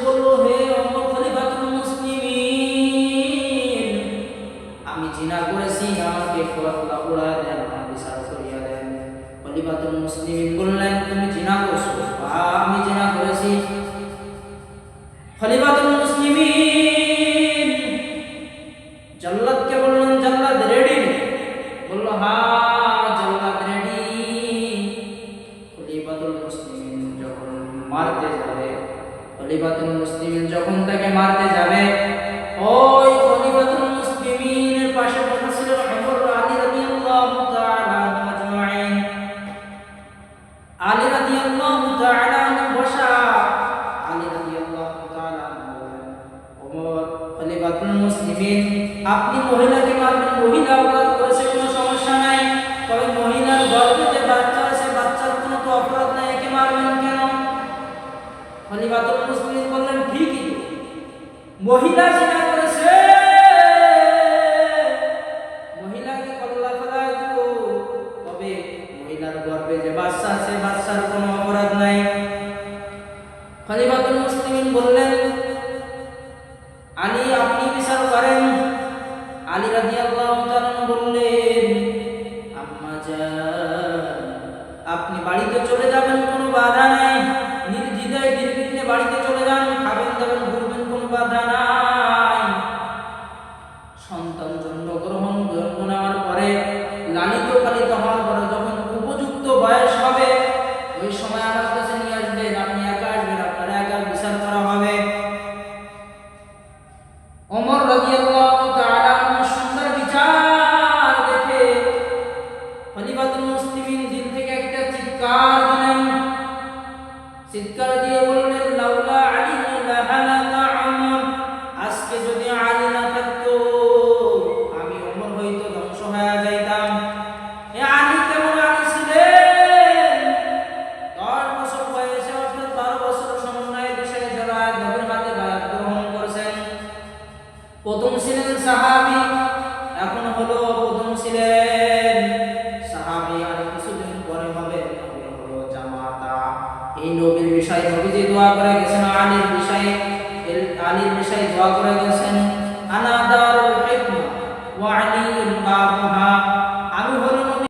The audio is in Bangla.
বলল, হে ওমর খলিফাতুল মুসলিমিন, আমি জিনা করেছি, আমাকে ফতোয়া উড়ায় দেন, আমার বিচার করিয়া দেন। খলিফাতুল মুসলিমিন বললেন, তুমি জিনা করছো? আমি জিনা করেছি। খলিফাতুল মুসলিমিন জল্লাদকে বললেন, জল্লাদ রেডি? বলল, হ্যাঁ জল্লাদ রেডি। খলিফাতুল মুসলিমিন যখন মারতে যাবে, খলিফাতুল মুসলিমিন যখন তাকে মারতে যাবে, ওই খলিফাতুল মুসলিমিনের পাশে বসা ছিল ওমর, আলী রাদিয়াল্লাহু তাআলা আজমাইন। আলী রাদিয়াল্লাহু তাআলা বসা। আলী রাদিয়াল্লাহু তাআলা বলেন, ওমর খলিফাতুল মুসলিমিন, আপনি মহিলাকে মারবেন, মহিলা অপরাধ করেছে, কোনো সমস্যা নাই, তবে মহিলার গর্ভে যে বাচ্চা আছে, বাচ্চার কোনো তো অপরাধ নাই, একে মারবেন কেন? খলিফাতুল মুসলিমিন বললেন, ঠিকই, মহিলা জিনা করেছে, মহিলাকে কল্লা ফেলায় দিব, তবে মহিলার গর্ভে যে বাচ্চা আছে, বাচ্চার কোনো অপরাধ নাই। খলিফাতুল মুসলিমিন বললেন, আলী আপনি বিচার করেন। আলী রাদিয়াল্লাহু তাআলা বললেন, আম্মা জান, আপনি বাড়িতে চলে যাবেন, কোনো বাধা নাই, নির্দ্বিধায় নির্বিঘ্নে বাড়িতে চলে যান, খাবেন দাবেন ঘুরবেন, কোনো বাধা নাই। সন্তান জন্মগ্রহণ নেওয়ার পরে, লালিত পালিত হওয়ার পরে যখন উপযুক্ত বয়স হবে, ওই সময় আমার কাছে নিয়ে আসবেন, আপনি একা আসবেন, আপনার একা বিচার করা হবে। ওমর রাদিয়াল্লাহু তাআলা সুন্দর বিচার দেখে খলিফাতুল মুসলিমিন দিল থেকে একটা চিৎকার দিলেন। চিৎকার দিয়ে বললেন, লাউলা আলী লাহালাকা ওমর, আজকে যদি আলী না থাকতো, আমি ওমর হয়তো ধ্বংস হয়ে যাইতাম। এ আলী কেমন আলী ছিলেন? 10 বছর বয়সে, অর্থাৎ 12 বছর সমন্বয়ের বিষয়ে যারা নবীর হাতে বায়াত গ্রহণ করেছেন, প্রথম ছিলেন সাহাবী, এখন হলো প্রথম ছিলেন সাহাবী, আর কিছুদিন পরে হবে হলো জামাতা। এই নবীর বিষয়ে নবীজি দোয়া করে গেছেন, আলীর বিষয়ে দোয়া করে গেছেন, আনা দারুল হিকমা ওয়া আলিয়ুন বাবুহা।